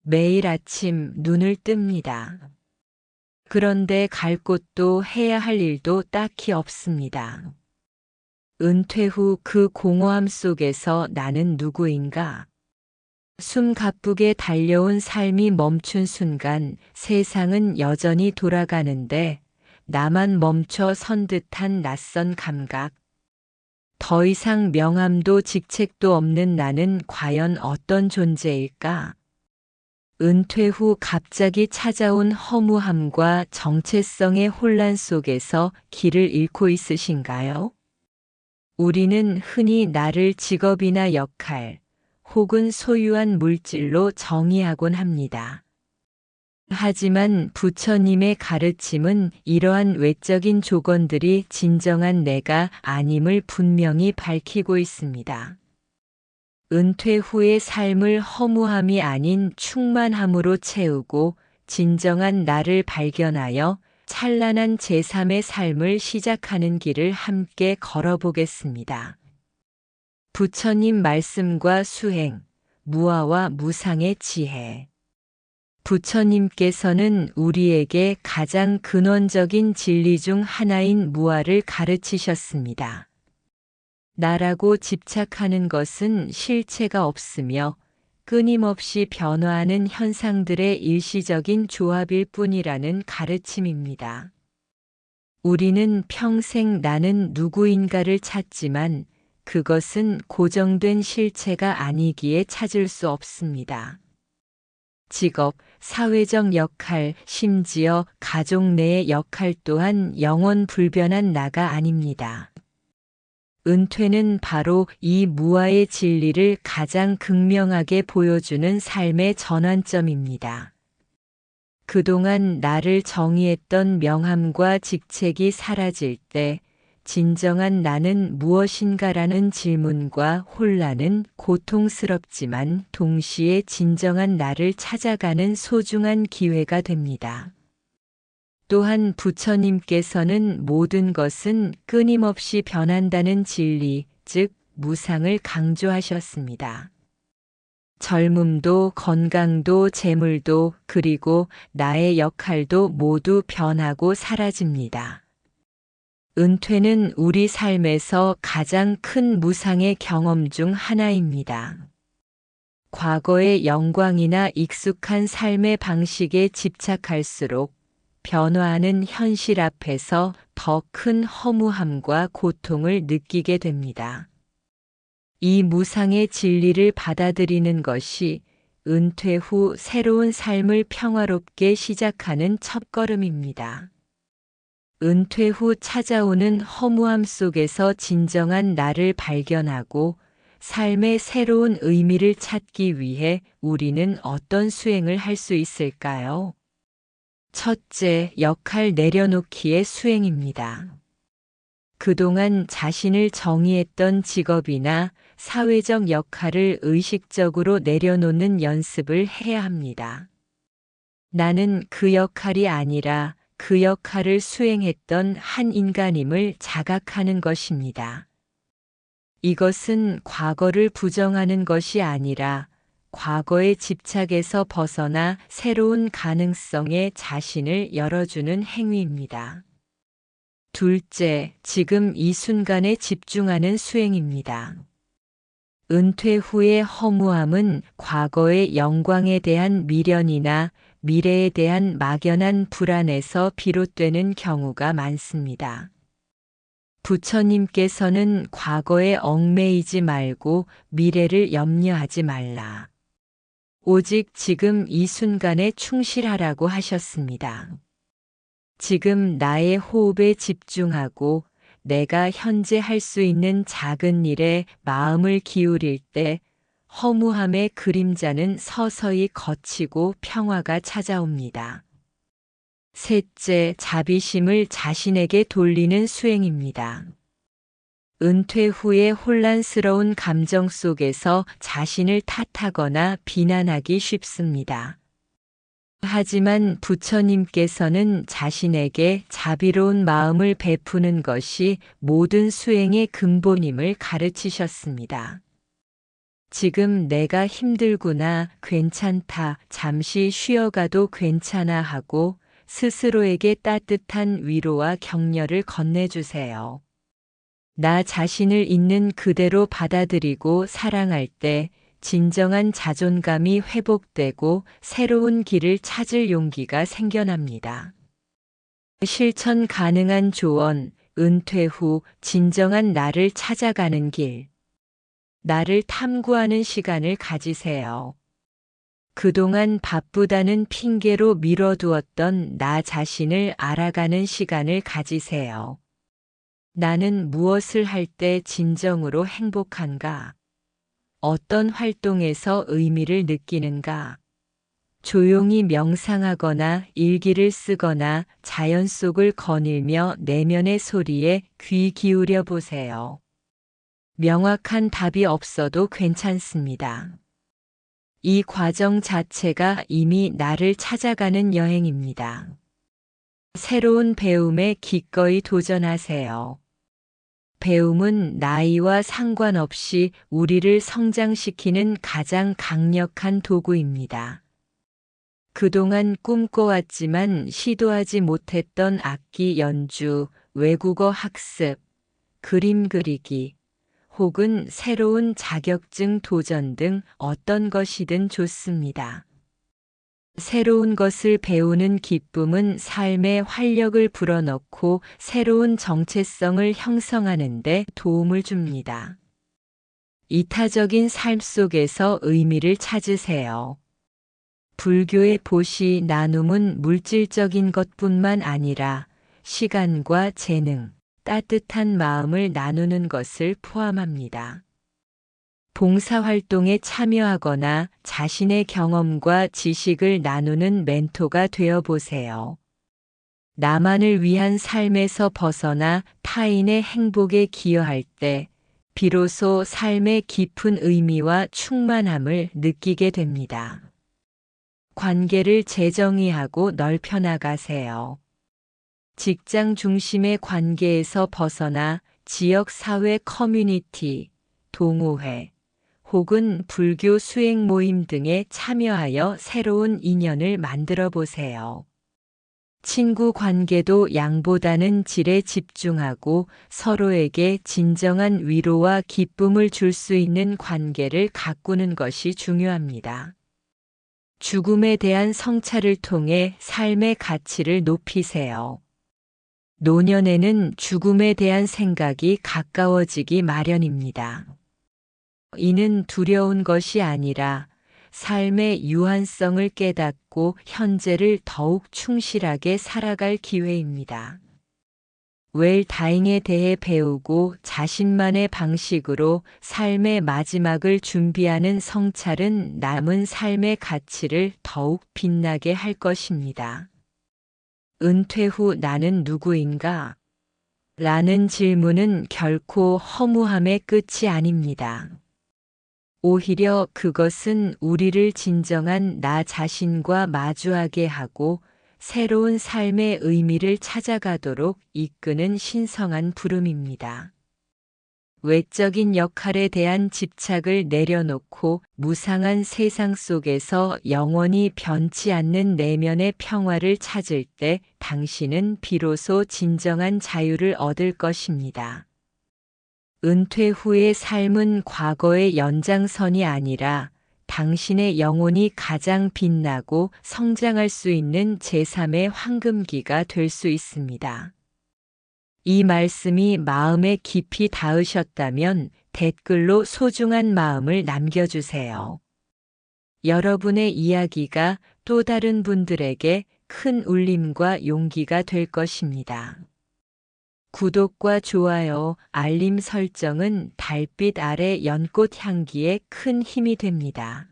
매일 아침 눈을 뜹니다. 그런데 갈 곳도 해야 할 일도 딱히 없습니다. 은퇴 후 그 공허함 속에서 나는 누구인가? 숨 가쁘게 달려온 삶이 멈춘 순간 세상은 여전히 돌아가는데 나만 멈춰 선 듯한 낯선 감각. 더 이상 명함도 직책도 없는 나는 과연 어떤 존재일까? 은퇴 후 갑자기 찾아온 허무함과 정체성의 혼란 속에서 길을 잃고 있으신가요? 우리는 흔히 나를 직업이나 역할, 혹은 소유한 물질로 정의하곤 합니다. 하지만 부처님의 가르침은 이러한 외적인 조건들이 진정한 내가 아님을 분명히 밝히고 있습니다. 은퇴 후의 삶을 허무함이 아닌 충만함으로 채우고 진정한 나를 발견하여 찬란한 제3의 삶을 시작하는 길을 함께 걸어보겠습니다. 부처님 말씀과 수행, 무아와 무상의 지혜. 부처님께서는 우리에게 가장 근원적인 진리 중 하나인 무아를 가르치셨습니다. 나라고 집착하는 것은 실체가 없으며 끊임없이 변화하는 현상들의 일시적인 조합일 뿐이라는 가르침입니다. 우리는 평생 나는 누구인가를 찾지만 그것은 고정된 실체가 아니기에 찾을 수 없습니다. 직업, 사회적 역할, 심지어 가족 내의 역할 또한 영원 불변한 나가 아닙니다. 은퇴는 바로 이 무아의 진리를 가장 극명하게 보여주는 삶의 전환점입니다. 그동안 나를 정의했던 명함과 직책이 사라질 때 진정한 나는 무엇인가라는 질문과 혼란은 고통스럽지만 동시에 진정한 나를 찾아가는 소중한 기회가 됩니다. 또한 부처님께서는 모든 것은 끊임없이 변한다는 진리, 즉 무상을 강조하셨습니다. 젊음도 건강도 재물도 그리고 나의 역할도 모두 변하고 사라집니다. 은퇴는 우리 삶에서 가장 큰 무상의 경험 중 하나입니다. 과거의 영광이나 익숙한 삶의 방식에 집착할수록 변화하는 현실 앞에서 더 큰 허무함과 고통을 느끼게 됩니다. 이 무상의 진리를 받아들이는 것이 은퇴 후 새로운 삶을 평화롭게 시작하는 첫걸음입니다. 은퇴 후 찾아오는 허무함 속에서 진정한 나를 발견하고 삶의 새로운 의미를 찾기 위해 우리는 어떤 수행을 할 수 있을까요? 첫째, 역할 내려놓기의 수행입니다. 그동안 자신을 정의했던 직업이나 사회적 역할을 의식적으로 내려놓는 연습을 해야 합니다. 나는 그 역할이 아니라 그 역할을 수행했던 한 인간임을 자각하는 것입니다. 이것은 과거를 부정하는 것이 아니라 과거의 집착에서 벗어나 새로운 가능성에 자신을 열어주는 행위입니다. 둘째, 지금 이 순간에 집중하는 수행입니다. 은퇴 후의 허무함은 과거의 영광에 대한 미련이나 미래에 대한 막연한 불안에서 비롯되는 경우가 많습니다. 부처님께서는 과거에 얽매이지 말고 미래를 염려하지 말라. 오직 지금 이 순간에 충실하라고 하셨습니다. 지금 나의 호흡에 집중하고 내가 현재 할 수 있는 작은 일에 마음을 기울일 때 허무함의 그림자는 서서히 걷히고 평화가 찾아옵니다. 셋째, 자비심을 자신에게 돌리는 수행입니다. 은퇴 후의 혼란스러운 감정 속에서 자신을 탓하거나 비난하기 쉽습니다. 하지만 부처님께서는 자신에게 자비로운 마음을 베푸는 것이 모든 수행의 근본임을 가르치셨습니다. 지금 내가 힘들구나, 괜찮다, 잠시 쉬어가도 괜찮아 하고 스스로에게 따뜻한 위로와 격려를 건네주세요. 나 자신을 있는 그대로 받아들이고 사랑할 때 진정한 자존감이 회복되고 새로운 길을 찾을 용기가 생겨납니다. 실천 가능한 조언, 은퇴 후 진정한 나를 찾아가는 길. 나를 탐구하는 시간을 가지세요. 그동안 바쁘다는 핑계로 미뤄두었던 나 자신을 알아가는 시간을 가지세요. 나는 무엇을 할 때 진정으로 행복한가? 어떤 활동에서 의미를 느끼는가? 조용히 명상하거나 일기를 쓰거나 자연 속을 거닐며 내면의 소리에 귀 기울여 보세요. 명확한 답이 없어도 괜찮습니다. 이 과정 자체가 이미 나를 찾아가는 여행입니다. 새로운 배움에 기꺼이 도전하세요. 배움은 나이와 상관없이 우리를 성장시키는 가장 강력한 도구입니다. 그동안 꿈꿔왔지만 시도하지 못했던 악기 연주, 외국어 학습, 그림 그리기, 혹은 새로운 자격증 도전 등 어떤 것이든 좋습니다. 새로운 것을 배우는 기쁨은 삶에 활력을 불어넣고 새로운 정체성을 형성하는 데 도움을 줍니다. 이타적인 삶 속에서 의미를 찾으세요. 불교의 보시 나눔은 물질적인 것뿐만 아니라 시간과 재능, 따뜻한 마음을 나누는 것을 포함합니다. 봉사활동에 참여하거나 자신의 경험과 지식을 나누는 멘토가 되어 보세요. 나만을 위한 삶에서 벗어나 타인의 행복에 기여할 때 비로소 삶의 깊은 의미와 충만함을 느끼게 됩니다. 관계를 재정의하고 넓혀 나가세요. 직장 중심의 관계에서 벗어나 지역 사회 커뮤니티, 동호회, 혹은 불교 수행 모임 등에 참여하여 새로운 인연을 만들어 보세요. 친구 관계도 양보다는 질에 집중하고 서로에게 진정한 위로와 기쁨을 줄 수 있는 관계를 가꾸는 것이 중요합니다. 죽음에 대한 성찰을 통해 삶의 가치를 높이세요. 노년에는 죽음에 대한 생각이 가까워지기 마련입니다. 이는 두려운 것이 아니라 삶의 유한성을 깨닫고 현재를 더욱 충실하게 살아갈 기회입니다. 웰다잉에 대해 배우고 자신만의 방식으로 삶의 마지막을 준비하는 성찰은 남은 삶의 가치를 더욱 빛나게 할 것입니다. 은퇴 후 나는 누구인가? 라는 질문은 결코 허무함의 끝이 아닙니다. 오히려 그것은 우리를 진정한 나 자신과 마주하게 하고 새로운 삶의 의미를 찾아가도록 이끄는 신성한 부름입니다. 외적인 역할에 대한 집착을 내려놓고 무상한 세상 속에서 영원히 변치 않는 내면의 평화를 찾을 때 당신은 비로소 진정한 자유를 얻을 것입니다. 은퇴 후의 삶은 과거의 연장선이 아니라 당신의 영혼이 가장 빛나고 성장할 수 있는 제3의 황금기가 될 수 있습니다. 이 말씀이 마음에 깊이 닿으셨다면 댓글로 소중한 마음을 남겨주세요. 여러분의 이야기가 또 다른 분들에게 큰 울림과 용기가 될 것입니다. 구독과 좋아요, 알림 설정은 달빛 아래 연꽃 향기에 큰 힘이 됩니다.